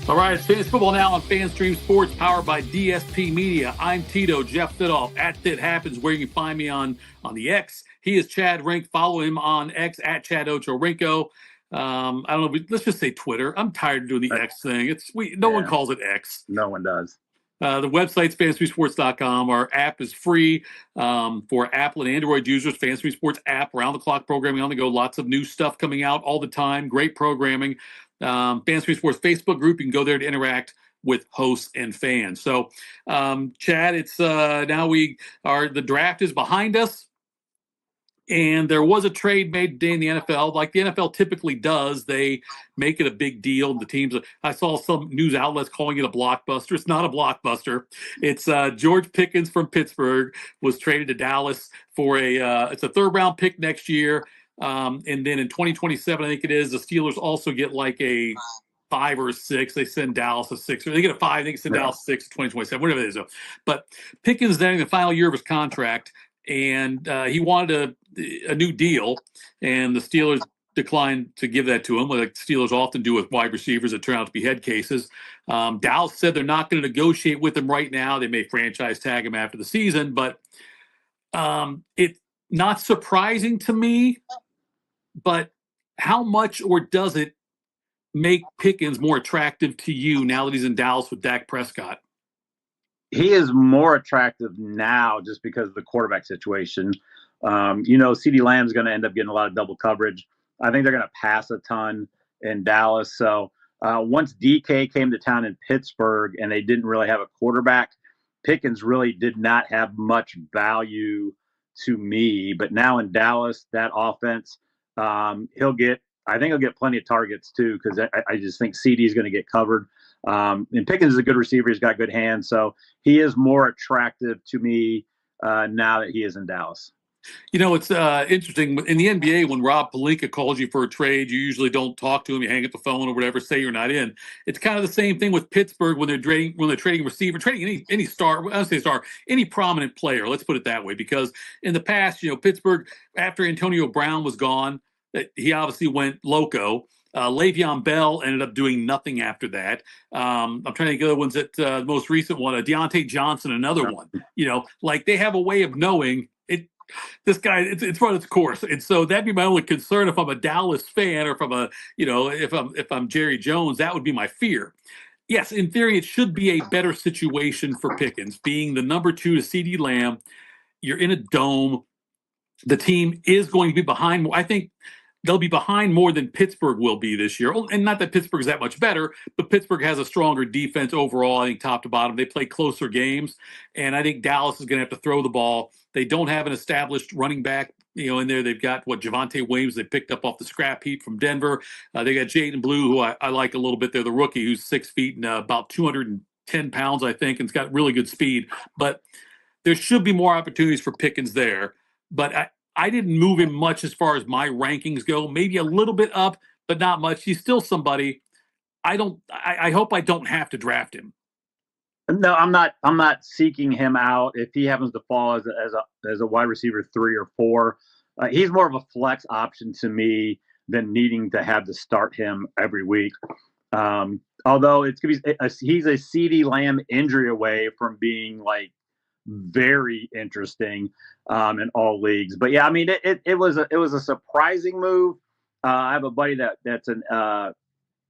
All right, it's Fantasy Football Now on FanStream Sports, powered by DSP Media. I'm Tito, Jeff Fidoff, at Fit Happens, where you can find me on the X. He is Chad Rink. Follow him on X, at Chad Ochorinco. I don't know, let's just say Twitter. I'm tired of doing the X thing. No one calls it X. No one does. The website's fantasysports.com. Our app is free for Apple and Android users. Fantasy Sports app, round-the-clock programming on the go. Lots of new stuff coming out all the time. Great programming. Fantasy Sports Facebook group. You can go there to interact with hosts and fans. So, Chad, it's now the draft is behind us. And there was a trade made today in the NFL, like the NFL typically does. They make it a big deal. The teams, I saw some news outlets calling it a blockbuster. It's not a blockbuster. It's George Pickens from Pittsburgh was traded to Dallas for it's a third round pick next year. And then in 2027, I think it is, the Steelers also get like a 5 or 6. They send Dallas a 6, or they get a 5. They can send Dallas 6 in 2027, whatever it is. But Pickens then in the final year of his contract, and he wanted a new deal, and the Steelers declined to give that to him, like Steelers often do with wide receivers that turn out to be head cases. Dallas said they're not going to negotiate with him right now. They may franchise tag him after the season, but it's not surprising to me. But how much, or does it make Pickens more attractive to you now that he's in Dallas with Dak Prescott? He is more attractive now just because of the quarterback situation. CeeDee Lamb's going to end up getting a lot of double coverage. I think they're going to pass a ton in Dallas. So once DK came to town in Pittsburgh and they didn't really have a quarterback, Pickens really did not have much value to me. But now in Dallas, that offense, he'll get plenty of targets too, because I just think CD is going to get covered. And Pickens is a good receiver. He's got good hands. So he is more attractive to me now that he is in Dallas. You know, it's interesting. In the NBA, when Rob Pelinka calls you for a trade, you usually don't talk to him. You hang up the phone or whatever, say you're not in. It's kind of the same thing with Pittsburgh when they're trading receiver, trading any star, I don't say star, any prominent player. Let's put it that way. Because in the past, Pittsburgh, after Antonio Brown was gone, he obviously went loco. Le'Veon Bell ended up doing nothing after that. I'm trying to think of the ones that the most recent one, Deontay Johnson, another one. Like they have a way of knowing it. This guy, it's run its course, and so that'd be my only concern if I'm a Dallas fan, or if I'm Jerry Jones, that would be my fear. Yes, in theory, it should be a better situation for Pickens, being the number 2 to CeeDee Lamb. You're in a dome. The team is going to be behind more. I think they'll be behind more than Pittsburgh will be this year. And not that Pittsburgh's that much better, but Pittsburgh has a stronger defense overall, I think, top to bottom. They play closer games, and I think Dallas is going to have to throw the ball. They don't have an established running back, in there. They've got, Javonte Williams they picked up off the scrap heap from Denver. They got Jaden Blue, who I like a little bit. They're the rookie, who's 6 feet and about 210 pounds, I think, and has got really good speed. But there should be more opportunities for Pickens there. But I didn't move him much as far as my rankings go. Maybe a little bit up, but not much. He's still somebody. I hope I don't have to draft him. No, I'm not seeking him out. If he happens to fall as a wide receiver 3 or 4, he's more of a flex option to me than needing to have to start him every week. Although he's a CeeDee Lamb injury away from being like very interesting in all leagues. But yeah, I mean, it was a surprising move. I have a buddy that's an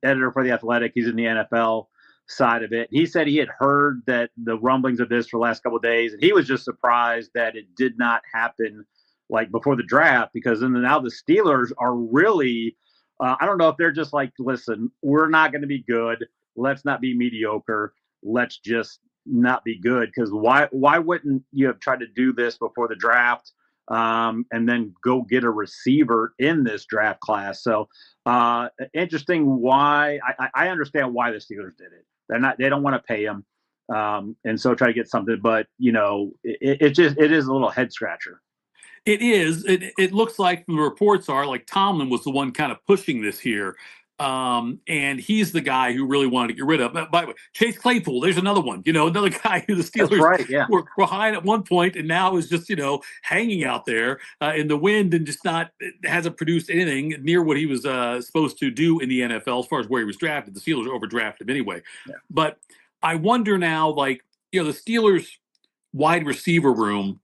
editor for The Athletic. He's in the NFL side of it. He said he had heard that the rumblings of this for the last couple of days, and he was just surprised that it did not happen like before the draft, because then now the Steelers are really I don't know if they're just like, listen, we're not going to be good. Let's not be mediocre. Let's just not be good, because why wouldn't you have tried to do this before the draft and then go get a receiver in this draft class? So interesting. Why I understand why the Steelers did it. They don't want to pay him, and so try to get something. But it is a little head scratcher. It is. It looks like the reports are like Tomlin was the one kind of pushing this here. And he's the guy who really wanted to get rid of. By the way, Chase Claypool, there's another one, another guy who the That's Steelers right, yeah. were behind at one point and now is just, hanging out there in the wind and just hasn't produced anything near what he was supposed to do in the NFL as far as where he was drafted. The Steelers overdrafted him anyway. Yeah. But I wonder now, the Steelers wide receiver room,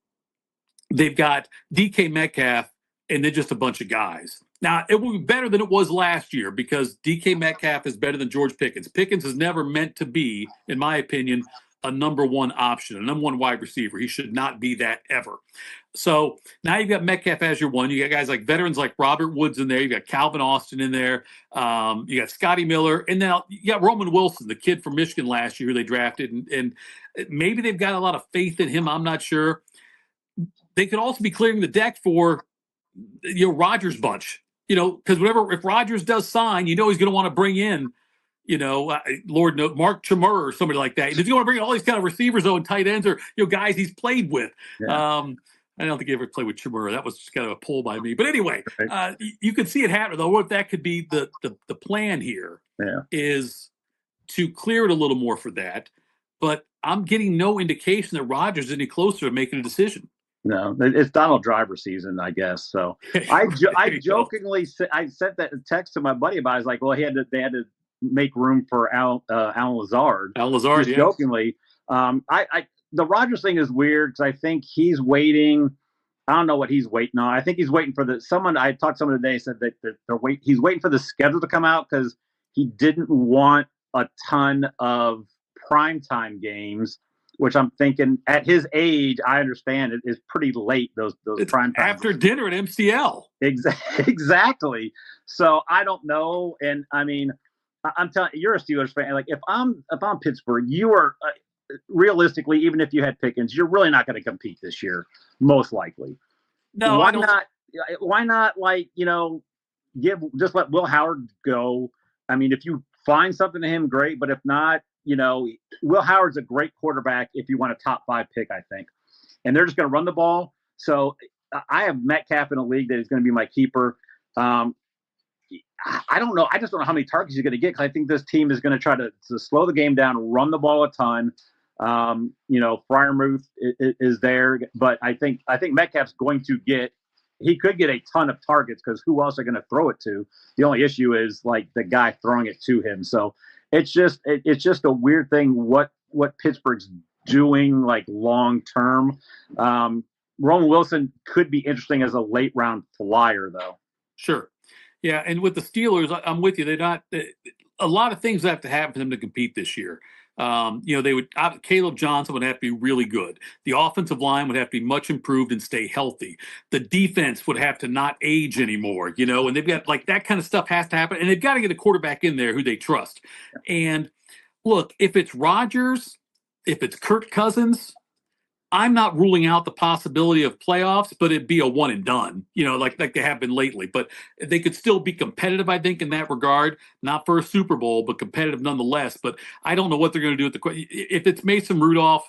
they've got DK Metcalf and then just a bunch of guys. Now, it will be better than it was last year because DK Metcalf is better than George Pickens. Pickens is never meant to be, in my opinion, a number one option, a number one wide receiver. He should not be that ever. So now you've got Metcalf as your one. You got guys like veterans like Robert Woods in there. You got Calvin Austin in there. You got Scotty Miller. And now you got Roman Wilson, the kid from Michigan last year who they drafted. And maybe they've got a lot of faith in him. I'm not sure. They could also be clearing the deck for, Rodgers' bunch. Because if Rodgers does sign, he's going to want to bring in, Lord knows, Mark Chmura or somebody like that. He's going to want to bring in all these kind of receivers, though, and tight ends or, guys he's played with. Yeah. I don't think he ever played with Chmura. That was just kind of a pull by me. But anyway, you could see it happen, though. What that could be the plan here is to clear it a little more for that. But I'm getting no indication that Rodgers is any closer to making a decision. No, it's Donald Driver season, I guess. So I jokingly I sent that text to my buddy about it. I was like, well, they had to make room for Alan Lazard. Alan Lazard, just jokingly. The Rodgers thing is weird because I think he's waiting. I don't know what he's waiting on. I think he's waiting for someone. I talked to someone today said that he's waiting for the schedule to come out because he didn't want a ton of primetime games. Which I'm thinking, at his age, I understand it is pretty late. Those prime time after dinner at MCL. Exactly. So I don't know, and I mean, I'm telling you, you're a Steelers fan. Like if I'm Pittsburgh, you are realistically, even if you had Pickens, you're really not going to compete this year, most likely. No, why not? Why not? Just let Will Howard go. I mean, if you find something to him, great. But if not, Will Howard's a great quarterback if you want a top 5 pick, I think. And they're just going to run the ball. So I have Metcalf in a league that is going to be my keeper. I don't know. I just don't know how many targets he's going to get because I think this team is going to try to slow the game down, run the ball a ton. Freiermuth is there. But I think Metcalf's going to he could get a ton of targets because who else are going to throw it to? The only issue is the guy throwing it to him. So it's just a weird thing what Pittsburgh's doing long term. Roman Wilson could be interesting as a late round flyer though. Sure. Yeah, and with the Steelers, I'm with you. They're not a lot of things have to happen for them to compete this year. Caleb Johnson would have to be really good. The offensive line would have to be much improved and stay healthy. The defense would have to not age anymore, and they've got that kind of stuff has to happen. And they've got to get a quarterback in there who they trust. And look, if it's Rodgers, if it's Kirk Cousins, I'm not ruling out the possibility of playoffs, but it'd be a one and done, like they have been lately. But they could still be competitive, I think, in that regard. Not for a Super Bowl, but competitive nonetheless. But I don't know what they're going to do if it's Mason Rudolph,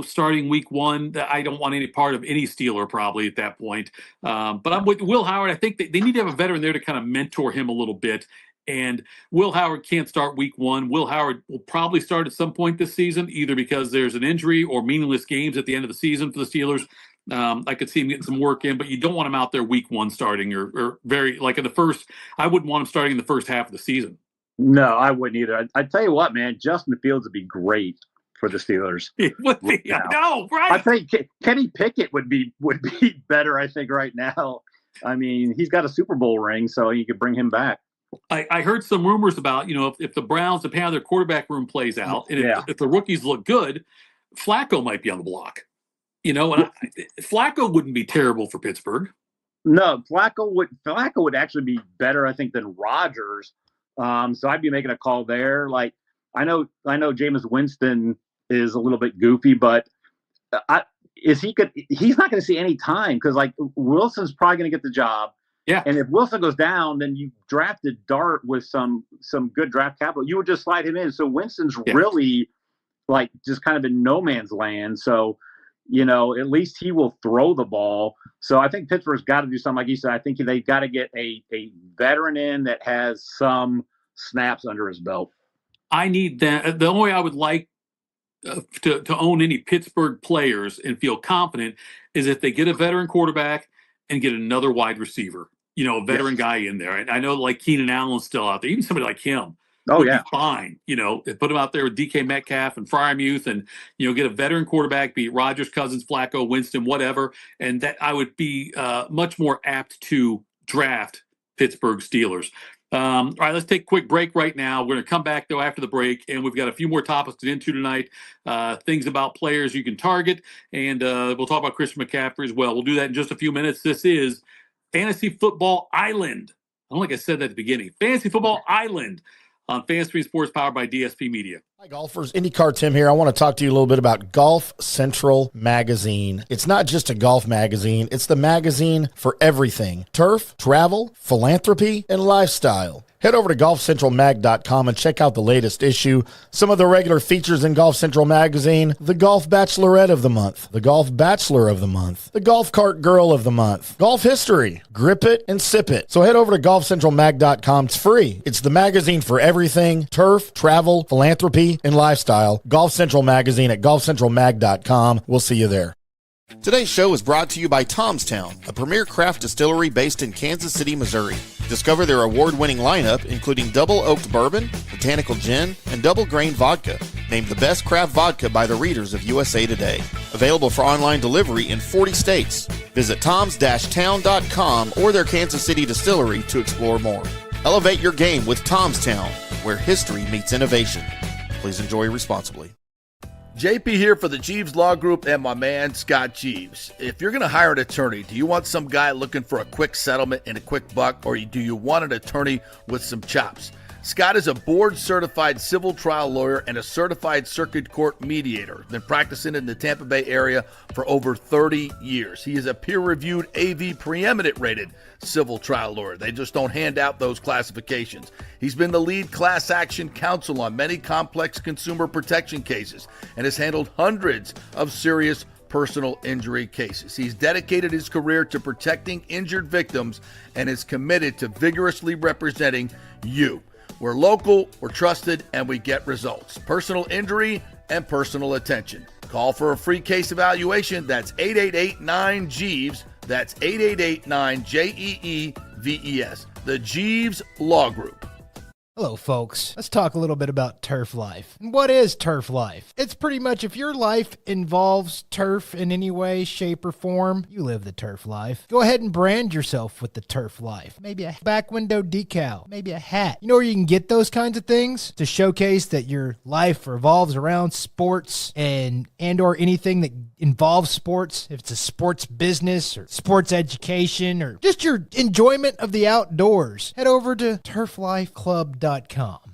starting week 1. I don't want any part of any Steeler probably at that point. But I'm with Will Howard. I think they need to have a veteran there to kind of mentor him a little bit. And Will Howard can't start week 1. Will Howard will probably start at some point this season, either because there's an injury or meaningless games at the end of the season for the Steelers. I could see him getting some work in, but you don't want him out there week 1 starting or very in the first. I wouldn't want him starting in the first half of the season. No, I wouldn't either. I'd tell you what, man, Justin Fields would be great for the Steelers. It would be. I know, right? I think Kenny Pickett would be better, I think, right now. I mean, he's got a Super Bowl ring, so you could bring him back. I heard some rumors about, if the Browns, if how their quarterback room plays out, and if the rookies look good, Flacco might be on the block. And Flacco wouldn't be terrible for Pittsburgh. No, Flacco would actually be better, I think, than Rodgers. So I'd be making a call there. I know Jameis Winston is a little bit goofy, but he's not going to see any time because Wilson's probably going to get the job. Yeah. And if Wilson goes down, then you drafted Dart with some good draft capital. You would just slide him in. So Winston's really just kind of in no man's land. So, at least he will throw the ball. So I think Pittsburgh's got to do something. Like you said, I think they've got to get a veteran in that has some snaps under his belt. I need that. The only way I would like to own any Pittsburgh players and feel confident is if they get a veteran quarterback and get another wide receiver, a veteran guy in there. And I know like Keenan Allen's still out there, even somebody like him. Oh, yeah. Fine. Put him out there with DK Metcalf and Freiermuth and, get a veteran quarterback, be it Rodgers, Cousins, Flacco, Winston, whatever. And that I would be much more apt to draft Pittsburgh Steelers. All right, let's take a quick break right now. We're going to come back, though, after the break, and we've got a few more topics to get into tonight, things about players you can target, and we'll talk about Christian McCaffrey as well. We'll do that in just a few minutes. This is Fantasy Football Island. I don't think I said that at the beginning. Fantasy Football Island on Fantasy Sports, powered by DSP Media. Hi, golfers. IndyCar Tim here. I want to talk to you a little bit about Golf Central Magazine. It's not just a golf magazine. It's the magazine for everything. Turf, travel, philanthropy, and lifestyle. Head over to golfcentralmag.com and check out the latest issue. Some of the regular features in Golf Central Magazine: the Golf Bachelorette of the Month, the Golf Bachelor of the Month, the Golf Cart Girl of the Month, Golf History, Grip It and Sip It. So head over to golfcentralmag.com. It's free. It's the magazine for everything: turf, travel, philanthropy, and lifestyle. Golf Central Magazine at golfcentralmag.com. We'll see you there. Today's show is brought to you by Tom's Town, a premier craft distillery based in Kansas City, Missouri. Discover their award-winning lineup, including double oaked bourbon, botanical gin, and double grain vodka, named the best craft vodka by the readers of USA Today. Available for online delivery in 40 states. Visit toms-town.com or their Kansas City distillery to explore more. Elevate your game with Tom's Town, where history meets innovation. Please enjoy responsibly. JP here for the Jeeves Law Group and my man Scott Jeeves. If you're going to hire an attorney, do you want some guy looking for a quick settlement and a quick buck, or do you want an attorney with some chops? Scott is a board-certified civil trial lawyer and a certified circuit court mediator. Been practicing in the Tampa Bay area for over 30 years. He is a peer-reviewed AV preeminent rated civil trial lawyer. They just don't hand out those classifications. He's been the lead class action counsel on many complex consumer protection cases and has handled hundreds of serious personal injury cases. He's dedicated his career to protecting injured victims and is committed to vigorously representing you. We're local, we're trusted, and we get results. Personal injury and personal attention. Call for a free case evaluation. That's 888-9-JEEVES. That's 888-9-JEEVES. The Jeeves Law Group. Hello, folks. Let's talk a little bit about turf life. And what is turf life? It's pretty much if your life involves turf in any way, shape, or form, you live the turf life. Go ahead and brand yourself with the turf life. Maybe a back window decal, maybe a hat. You know where you can get those kinds of things to showcase that your life revolves around sports and or anything that involves sports. If it's a sports business or sports education or just your enjoyment of the outdoors, head over to turflifeclub.com.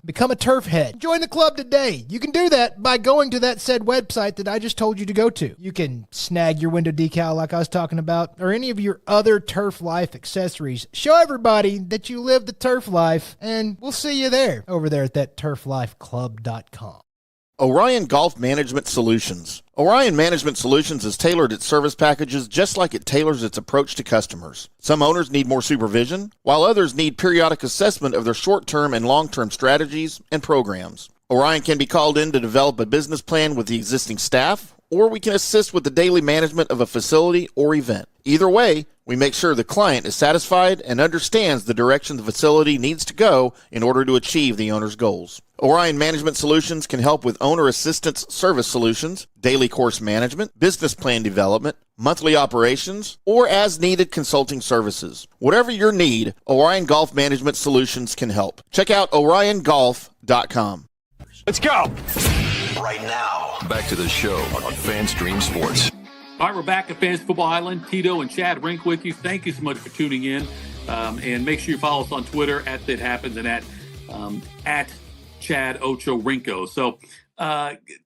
Become a turf head. Join the club today. You can do that by going to that said website that I just told you to go to. You can snag your window decal like I was talking about, or any of your other turf life accessories. Show everybody that you live the turf life, and we'll see you there over there at that turflifeclub.com. Orion Golf Management Solutions. Orion Management Solutions has tailored its service packages just like it tailors its approach to customers. Some owners need more supervision, while others need periodic assessment of their short-term and long-term strategies and programs. Orion can be called in to develop a business plan with the existing staff, or we can assist with the daily management of a facility or event. Either way, we make sure the client is satisfied and understands the direction the facility needs to go in order to achieve the owner's goals. Orion Management Solutions can help with owner assistance service solutions, daily course management, business plan development, monthly operations, or as-needed consulting services. Whatever your need, Orion Golf Management Solutions can help. Check out oriongolf.com. Let's go! Right now, back to the show on FanStream Sports. All right, we're back at Fantasy Football Island. Tito and Chad Rink with you. Thank you so much for tuning in. And make sure you follow us on Twitter at That Happens and at Chad Ocho Rinko. So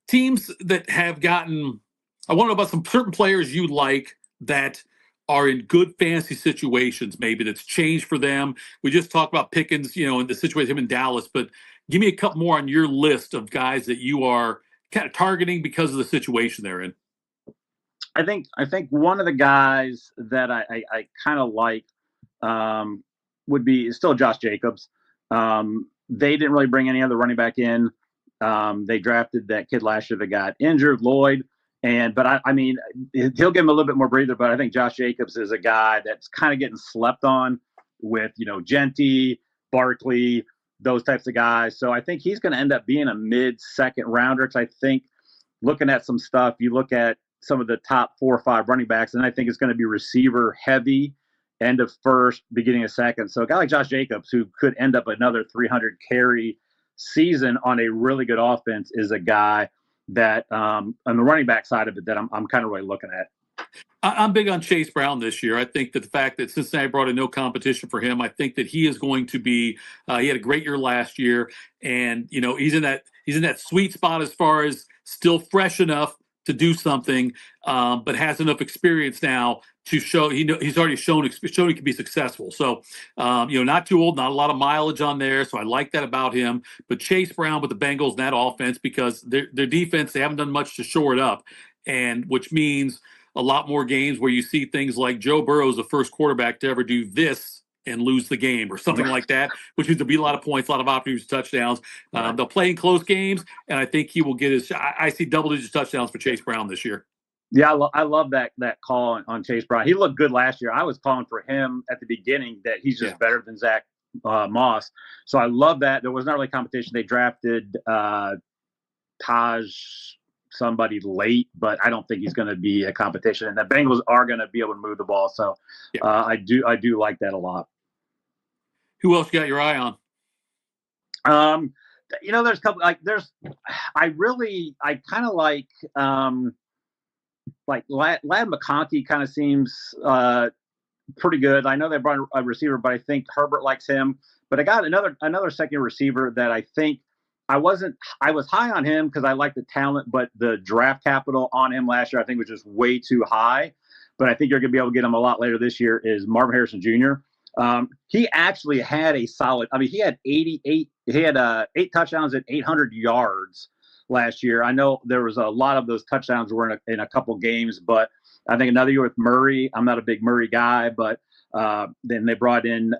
teams that have gotten, I want to know about some certain players you like that are in good fantasy situations, maybe that's changed for them. We just talked about Pickens, and the situation him in Dallas, but give me a couple more on your list of guys that you are kind of targeting because of the situation they're in. I think one of the guys that I kind of like would be still Josh Jacobs. They didn't really bring any other running back in. They drafted that kid last year that got injured, Lloyd. But I mean, he'll give him a little bit more breather. But I think Josh Jacobs is a guy that's kind of getting slept on with, Genty, Barkley, those types of guys. So I think he's going to end up being a mid-second rounder. Because I think looking at some stuff, you look at some of the top 4 or 5 running backs, and I think it's going to be receiver heavy, end of first, beginning of second. So a guy like Josh Jacobs, who could end up another 300 carry season on a really good offense, is a guy that on the running back side of it that I'm kind of really looking at. I'm big on Chase Brown this year. I think that the fact that Cincinnati brought in no competition for him, I think that he is going to be. He had a great year last year, and he's in that sweet spot as far as still fresh enough to do something, but has enough experience now to show. He's already shown he can be successful. So not too old, not a lot of mileage on there. So I like that about him. But Chase Brown with the Bengals and that offense, because their defense, they haven't done much to shore it up, and which means a lot more games where you see things like Joe Burrow's the first quarterback to ever do this and lose the game or something like that, which means there'll be a lot of points, a lot of opportunities, touchdowns. They'll play in close games, and I think he will get his. I see double-digit touchdowns for Chase Brown this year. Yeah, I love that call on Chase Brown. He looked good last year. I was calling for him at the beginning that he's just better than Zach Moss. So I love that. There was not really competition. They drafted Taj somebody late, but I don't think he's going to be a competition. And the Bengals are going to be able to move the ball. So I do like that a lot. Who else you got your eye on? There's a couple, I kind of like Ladd McConkey kind of seems pretty good. I know they brought a receiver, but I think Herbert likes him. But I got another second receiver that I think I was high on him because I like the talent, but the draft capital on him last year I think was just way too high. But I think you're going to be able to get him a lot later this year. Is Marvin Harrison Jr. He actually had a solid. I mean, he had 88. He had 8 touchdowns at 800 yards last year. I know there was a lot of those touchdowns were in a couple games, but I think another year with Murray. I'm not a big Murray guy, but then they brought in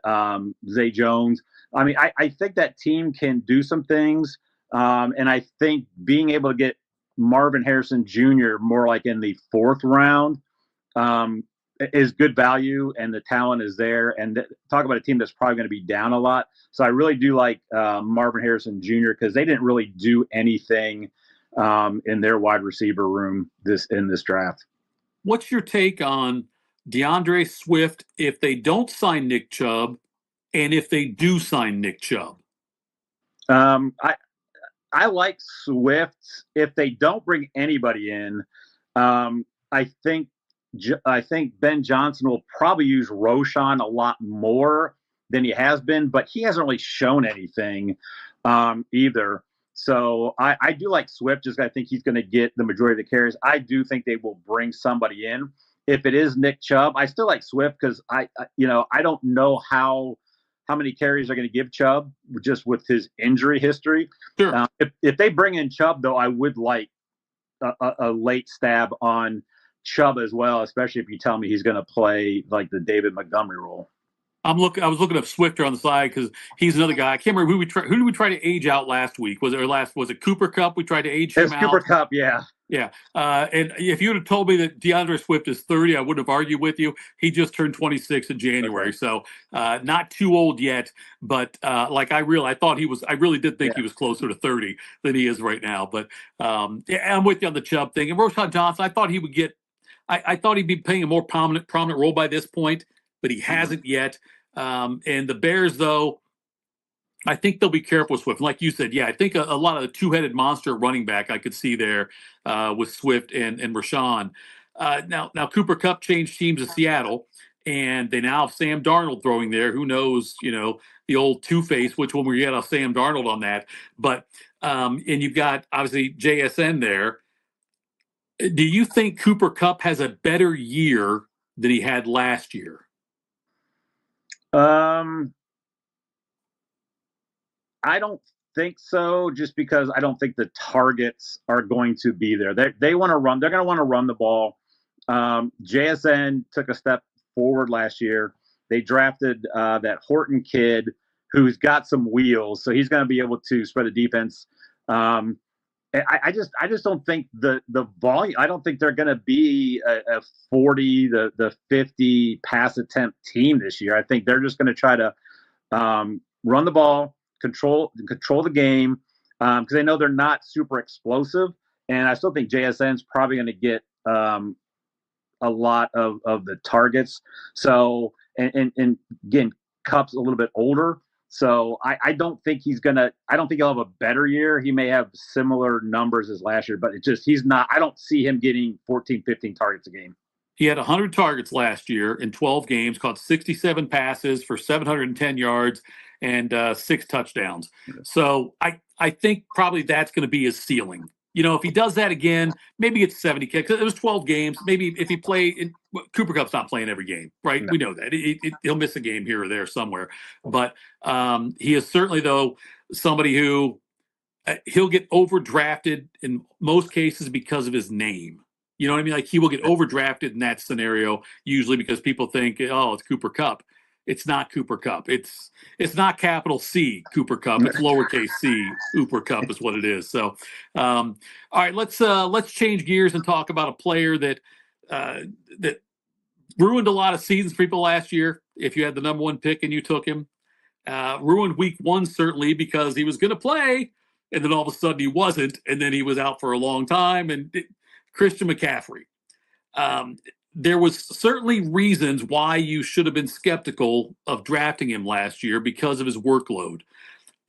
Zay Jones. I mean, I think that team can do some things, and I think being able to get Marvin Harrison Jr. more like in the 4th round is good value, and the talent is there. And talk about a team that's probably going to be down a lot. So I really do like Marvin Harrison Jr. because they didn't really do anything in their wide receiver room in this draft. What's your take on DeAndre Swift if they don't sign Nick Chubb, and if they do sign Nick Chubb? I like Swift if they don't bring anybody in. I think Ben Johnson will probably use Roshan a lot more than he has been, but he hasn't really shown anything either. So I do like Swift. Just I think he's going to get the majority of the carries. I do think they will bring somebody in. If it is Nick Chubb, I still like Swift because I don't know how many carries they're going to give Chubb just with his injury history. Sure. If they bring in Chubb, though, I would like a late stab on Chubb as well, especially if you tell me he's going to play like the David Montgomery role. I was looking up Swifter on the side because he's another guy. I can't remember who did we try to age out last week? Was it Cooper Kupp? We tried to age him out. Cooper Kupp, yeah. Yeah. And if you would have told me that DeAndre Swift is 30, I wouldn't have argued with you. He just turned 26 in January. Okay. So not too old yet, but I really did think he was closer to 30 than he is right now. But I'm with you on the Chubb thing. And Roshan Johnson, I thought he would get I thought he'd be playing a more prominent role by this point, but he hasn't yet. And the Bears, though, I think they'll be careful with Swift. Like you said, I think a lot of the two-headed monster running back I could see there with Swift and Rashawn. Now Cooper Kupp changed teams to Seattle, and they now have Sam Darnold throwing there. Who knows, the old two-face, which one we get off Sam Darnold on that. But and you've got, obviously, JSN there. Do you think Cooper Kupp has a better year than he had last year? I don't think so, just because I don't think the targets are going to be there. They want to run. They're going to want to run the ball. JSN took a step forward last year. They drafted that Horton kid who's got some wheels, so he's going to be able to spread the defense. I just don't think the volume. I don't think they're going to be a 40 the 50 pass attempt team this year. I think they're just going to try to run the ball, control the game, because they know they're not super explosive. And I still think JSN's probably going to get a lot of the targets. So and again, Kupp's a little bit older. So I don't think he's gonna. I don't think he'll have a better year. He may have similar numbers as last year, but he's not. I don't see him getting 14, 15 targets a game. He had 100 targets last year in 12 games, caught 67 passes for 710 yards and 6 touchdowns. So I think probably that's going to be his ceiling. You know, if he does that again, maybe it's 70 kicks. It was 12 games. Maybe if he played, Cooper Kupp's not playing every game, right? No. We know that. He'll miss a game here or there somewhere. But he is certainly, though, somebody who he'll get overdrafted in most cases because of his name. You know what I mean? Like, he will get overdrafted in that scenario, usually because people think, oh, it's Cooper Kupp. It's not Cooper Kupp. It's not capital C Cooper Kupp. It's lowercase c Cooper Kupp is what it is. So, all right, let's change gears and talk about a player that ruined a lot of seasons for people last year. If you had the number 1 pick and you took him, ruined week 1 certainly because he was going to play, and then all of a sudden he wasn't, and then he was out for a long time. And Christian McCaffrey. There was certainly reasons why you should have been skeptical of drafting him last year because of his workload.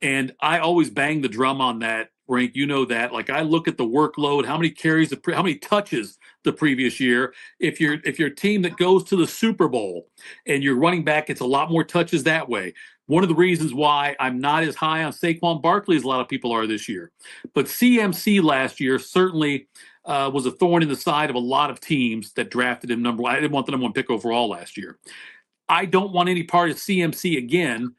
And I always bang the drum on that, Rink. You know that. Like, I look at the workload, how many carries, how many touches the previous year. If you're a team that goes to the Super Bowl and your running back gets a lot more touches that way. One of the reasons why I'm not as high on Saquon Barkley as a lot of people are this year. But CMC last year certainly was a thorn in the side of a lot of teams that drafted him number 1. I didn't want the number 1 pick overall last year. I don't want any part of CMC again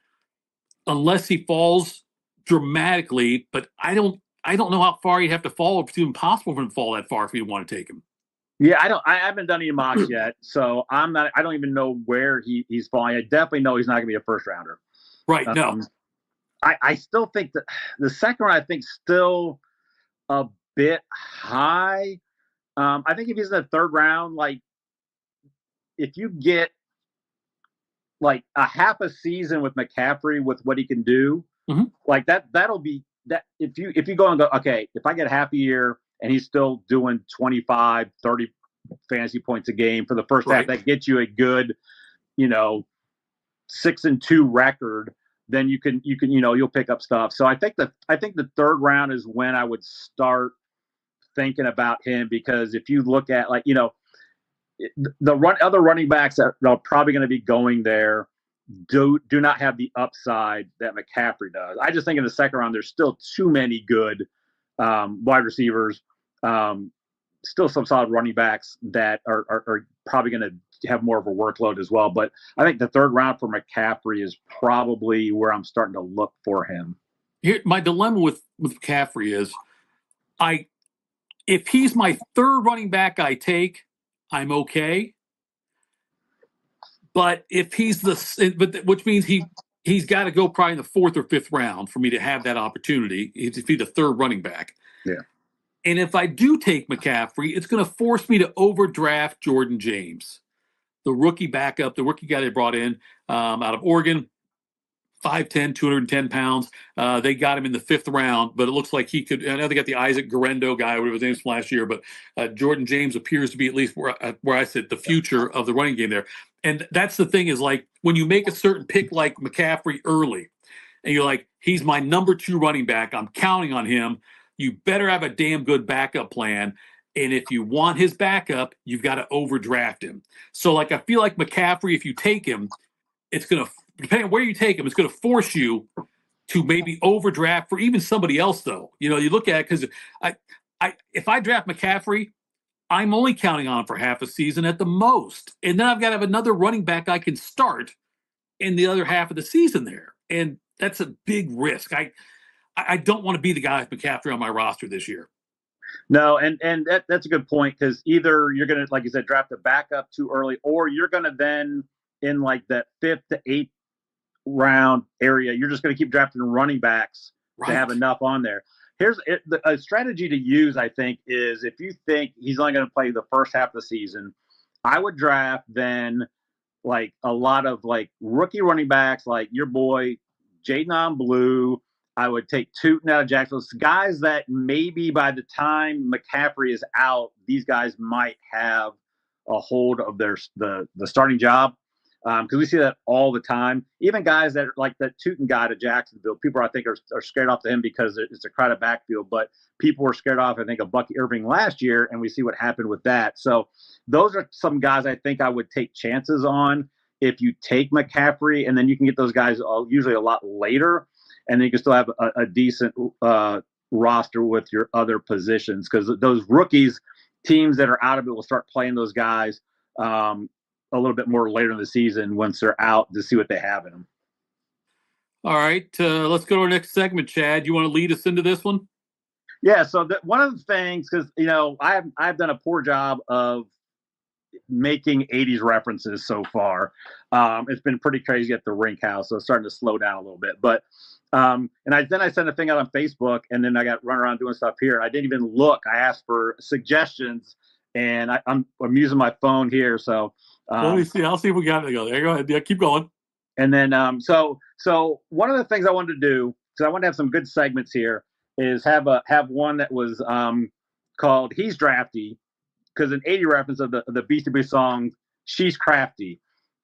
unless he falls dramatically, but I don't know how far he'd have to fall, if it's even possible for him to fall that far if you want to take him. Yeah, I haven't done any mocks yet, so I don't even know where he's falling. I definitely know he's not going to be a first rounder. Right, no. I still think that the second round, I think, still a bit high. I think if he's in the third round, like, if you get like a half a season with McCaffrey with what he can do, like that'll be that. If you go and go, okay, if I get half a year and he's still doing 25, 30 fantasy points a game for the first half, that gets you a good, 6-2 record. Then you'll pick up stuff. So I think the third round is when I would start thinking about him, because if you look at, like, other running backs that are probably going to be going there do not have the upside that McCaffrey does. I just think in the second round there's still too many good wide receivers, still some solid running backs that are probably going to have more of a workload as well. But I think the third round for McCaffrey is probably where I'm starting to look for him. Here, my dilemma with McCaffrey is, if he's my third running back I take, I'm okay. But if he's which means he's got to go probably in the 4th or 5th round for me to have that opportunity if he's the third running back. Yeah. And if I do take McCaffrey, it's going to force me to overdraft Jordan James, the rookie backup, the rookie guy they brought in out of Oregon. 5'10", 210 pounds. They got him in the 5th round, but it looks like he could. I know they got the Isaac Guerrero guy, whatever his name was from last year, but Jordan James appears to be at least where I said the future of the running game there. And that's the thing, is like, when you make a certain pick like McCaffrey early, and you're like, he's my number 2 running back, I'm counting on him, you better have a damn good backup plan. And if you want his backup, you've got to overdraft him. So, like, I feel like McCaffrey, if you take him, it's going to, depending on where you take him, it's going to force you to maybe overdraft for even somebody else, though. You look at it, because if I draft McCaffrey, I'm only counting on him for half a season at the most. And then I've got to have another running back I can start in the other half of the season there. And that's a big risk. I don't want to be the guy with McCaffrey on my roster this year. No, and that's a good point, because either you're going to, like you said, draft a backup too early, or you're going to then in like that 5th to 8th round area, you're just going to keep drafting running backs to have enough on there. Here's a strategy to use, I think, is if you think he's only going to play the first half of the season, I would draft then like a lot of like rookie running backs, like your boy Jaden Blue. I would take Tootin out of Jacksonville. Guys that maybe by the time McCaffrey is out, these guys might have a hold of the starting job. Because we see that all the time. Even guys that are like that Tootin guy to Jacksonville, people I think are scared off to him because it's a crowded backfield. But people were scared off, I think, of Bucky Irving last year, and we see what happened with that. So those are some guys I think I would take chances on if you take McCaffrey, and then you can get those guys usually a lot later, and then you can still have a decent roster with your other positions, because those rookies, teams that are out of it will start playing those guys a little bit more later in the season once they're out to see what they have in them. All right, let's go to our next segment. Chad, you want to lead us into this one? Yeah. So one of the things, because I've done a poor job of making 80s references so far. It's been pretty crazy at the Rink house, so it's starting to slow down a little bit. But then I sent a thing out on Facebook, and then I got run around doing stuff here. I didn't even look. I asked for suggestions, and I'm using my phone here, so. Let me see. I'll see if we got it together. Go ahead. Yeah, keep going. And then, so one of the things I wanted to do, because I want to have some good segments here, is have one that was called "He's Drafty," because an 80 reference of the Beastie Boys song "She's Crafty."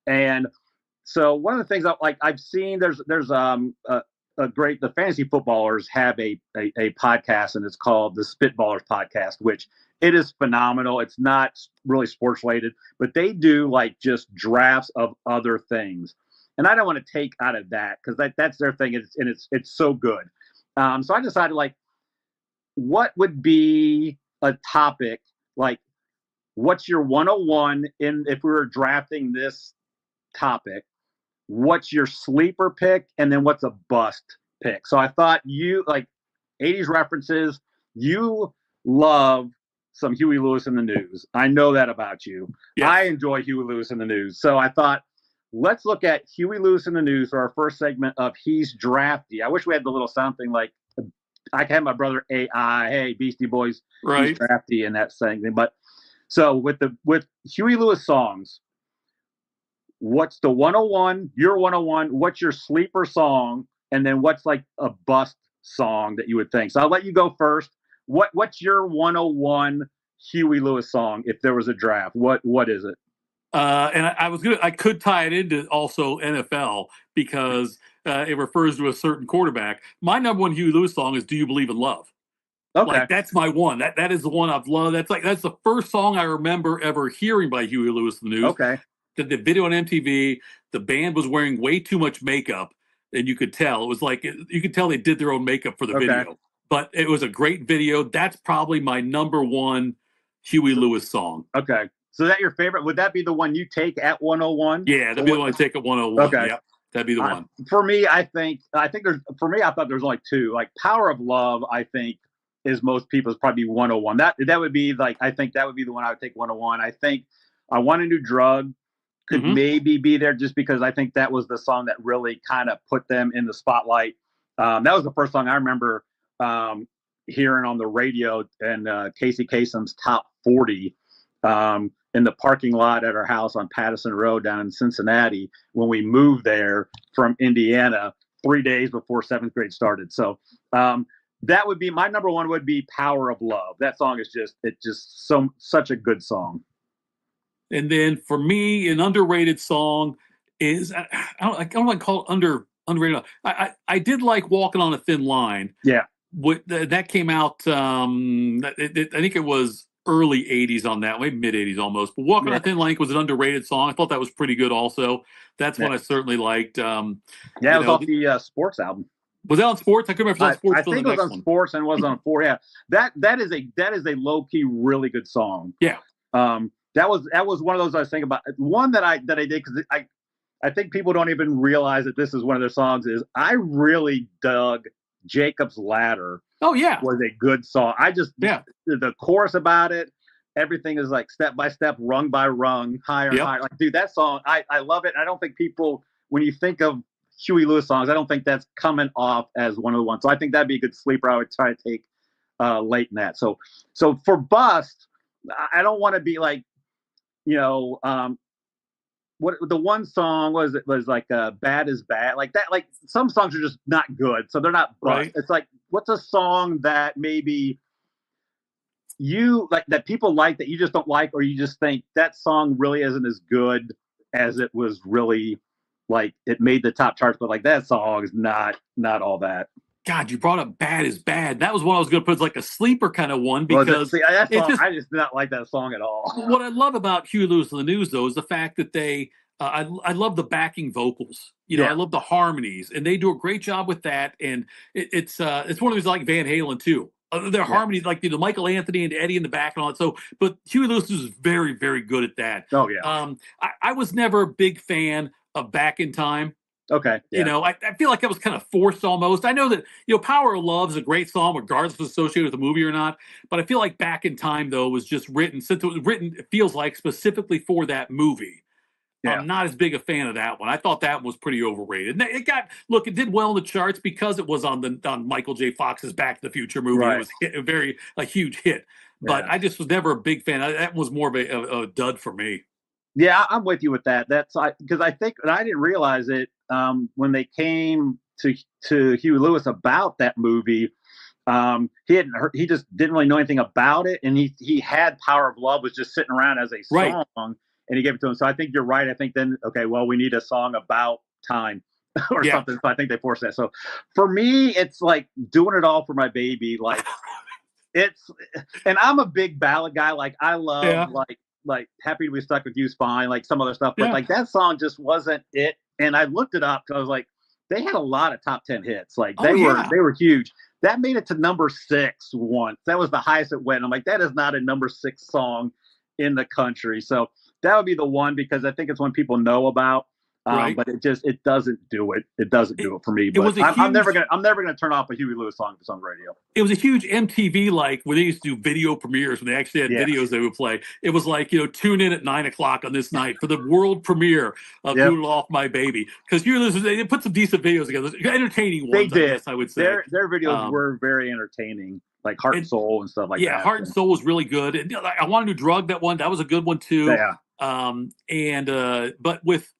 And so one of the things I've seen, there's the fantasy footballers have a podcast, and it's called the Spitballers Podcast, which it is phenomenal. It's not really sports related, but they do like just drafts of other things. And I don't want to take out of that, because that's their thing. It's so good. So I decided, like, what would be a topic, like, what's your 101 if we were drafting this topic? What's your sleeper pick, and then what's a bust pick? So I thought, you like 80s references, you love some Huey Lewis in the News. I know that about you. Yes. I enjoy Huey Lewis in the News. So I thought, let's look at Huey Lewis in the News for our first segment of He's Drafty. I wish we had the little something like I can have my brother AI, hey, Beastie Boys, right. He's Drafty, and that segment. But so with Huey Lewis songs, what's the 101, your 101, what's your sleeper song, and then what's like a bust song that you would think? So I'll let you go first. What's your 101 Huey Lewis song if there was a draft? What is it? And I could tie it into also NFL, because it refers to a certain quarterback. My number one Huey Lewis song is "Do You Believe in Love?" Okay, like, that's my one. That is the one I've loved. That's the first song I remember ever hearing by Huey Lewis in the News. Okay, the video on MTV, the band was wearing way too much makeup, and you could tell. It was like you could tell they did their own makeup for the video. But it was a great video. That's probably my number one Huey Lewis song. Okay. So is that your favorite? Would that be the one you take at 101? Yeah, that'd be the one I take at 101. Okay. Yep, that'd be the one. For me, I thought there's only two. Like Power of Love, I think, is most people's probably 101. That would be like, I think that would be the one I would take 101. I think I Want a New Drug could maybe be there, just because I think that was the song that really kind of put them in the spotlight. That was the first song I remember hearing on the radio, and Casey Kasem's Top 40 in the parking lot at our house on Patterson Road down in Cincinnati when we moved there from Indiana 3 days before 7th grade started. So that would be my number one, would be Power of Love. That song is such a good song. And then for me, an underrated song is, I don't like to call it underrated. I did like Walking on a Thin Line. Yeah. That came out, I think it was early 80s on that, maybe mid 80s almost. But Walking on a Thin Line was an underrated song. I thought that was pretty good also. That's one I certainly liked. It was off the Sports album. Was that on Sports? I couldn't remember if it was on Sports. I think it was on Sports and was on 4. Yeah, that is a low key really good song. Yeah. That was one of those I was thinking about. One that I did, because I think people don't even realize that this is one of their songs. Is I really dug Jacob's Ladder Oh yeah. was a good song. The chorus about it, everything is like step by step, rung by rung, higher and higher. Like, dude, that song, I love it. I don't think people, when you think of Huey Lewis songs, I don't think that's coming off as one of the ones. So I think that'd be a good sleeper I would try to take late in that. So for bust, I don't want to be like, what the one song was like Bad is Bad, like that. Like some songs are just not good, so they're not bust. Right. It's like, what's a song that maybe you like that people like that you just don't like, or you just think that song really isn't as good as it was really, like it made the top charts, but like that song is not all that. God, you brought up Bad is Bad. That was one I was going to put as like a sleeper kind of one because I just did not like that song at all. What I love about Huey Lewis and the News, though, is the fact that they, I love the backing vocals. I love the harmonies, and they do a great job with that. And it's one of those like Van Halen too. Their harmonies, like the Michael Anthony and Eddie in the back and all that. So, but Huey Lewis is very, very good at that. Oh yeah. I was never a big fan of Back in Time. Okay. Yeah. I feel like that was kind of forced almost. I know that, Power of Love is a great song, regardless if it's associated with the movie or not. But I feel like Back in Time, though, was just written, since it was written, it feels like specifically for that movie. Yeah. I'm not as big a fan of that one. I thought that was pretty overrated. And it did well in the charts because it was on Michael J. Fox's Back to the Future movie. Right. It was a huge hit. But I just was never a big fan. That was more of a dud for me. Yeah, I'm with you with that. That's because I think, and I didn't realize it when they came to Huey Lewis about that movie. He just didn't really know anything about it, and he had Power of Love was just sitting around as a song, and he gave it to him. So I think you're right. I think then, okay, well, we need a song about time or something. So I think they forced that. So for me, it's like Doing It All for My Baby. Like and I'm a big ballad guy. Like I love like Happy to Be Stuck with You's fine, like some other stuff, but like that song just wasn't it. And I looked it up because I was like, they had a lot of top 10 hits. Like they were huge. That made it to number 6 once. That was the highest it went. I'm like, that is not a number 6 song in the country. So that would be the one, because I think it's one people know about. But it doesn't do it. It doesn't do it for me. But I'm never gonna turn off a Huey Lewis song for some radio. It was a huge MTV, like when they used to do video premieres, when they actually had videos they would play. It was like, tune in at 9:00 on this night for the world premiere of Doodle Off My Baby. Because Huey Lewis, they put some decent videos together, entertaining ones. They did. I guess I would say their videos were very entertaining, like Heart and Soul and stuff like that. Yeah, Heart and Soul was really good. And I Want a New Drug, that one, that was a good one too. Yeah. But with.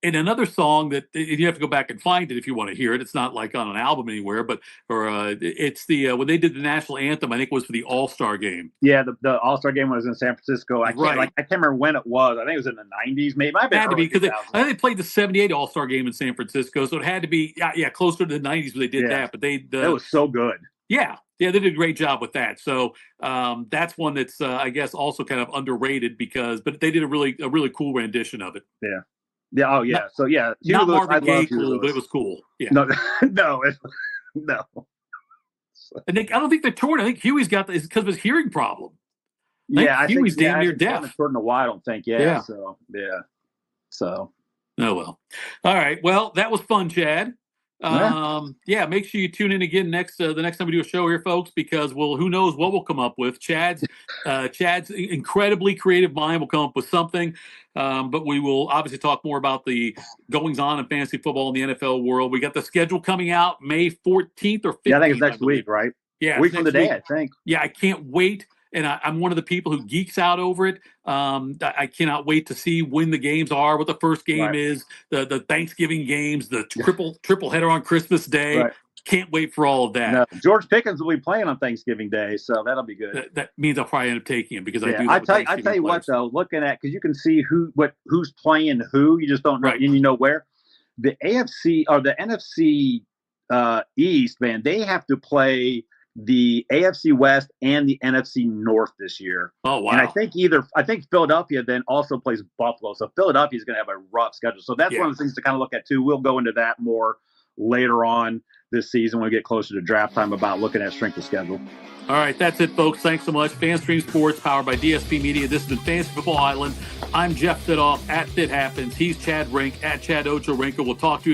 And another song that you have to go back and find it if you want to hear it. It's not like on an album anywhere, it's the when they did the national anthem. I think it was for the All-Star game. Yeah, the All-Star game was in San Francisco. I can't remember when it was. I think it was in the 90s, maybe. It had to be, because I think they played the '78 All-Star game in San Francisco, so it had to be closer to the 90s when they did that. But it was so good. Yeah, they did a great job with that. So that's one that's I guess also kind of underrated but they did a really cool rendition of it. Yeah. Yeah. Oh, yeah. Not Marvin Gaye cool, but it was cool. Yeah. No. And I don't think they're touring. I think Huey's got this because of his hearing problem. I think Huey's damn near deaf. Toured in a while, I don't think. Yeah. So yeah. So. Oh well. All right. Well, that was fun, Chad. Make sure you tune in again the next time we do a show here, folks, because who knows what we'll come up with. Chad's incredibly creative mind will come up with something, but we will obviously talk more about the goings on in fantasy football in the NFL world. We got the schedule coming out May 14th or 15th. Yeah, I think it's next week, right? Yeah, week from the day, I think. Yeah, I can't wait. And I'm one of the people who geeks out over it. I cannot wait to see when the games are, what the first game is, the Thanksgiving games, the triple header on Christmas Day. Right. Can't wait for all of that. No, George Pickens will be playing on Thanksgiving Day, so that'll be good. That means I'll probably end up taking him because I do. I tell you what, though, looking at, because you can see who's playing who, you just don't know, and you know where. The AFC or the NFC East, man, they have to play the AFC West and the NFC North this year. Oh, wow. And I think Philadelphia then also plays Buffalo. So Philadelphia is going to have a rough schedule. So that's one of the things to kind of look at too. We'll go into that more later on this season when we get closer to draft time about looking at strength of schedule. All right, that's it, folks. Thanks so much. FanStream Sports, powered by DSP Media. This has been Fantasy Football Island. I'm Jeff Fidoff at Fit Happens. He's Chad Rink at Chad Ochorinco. We'll talk to you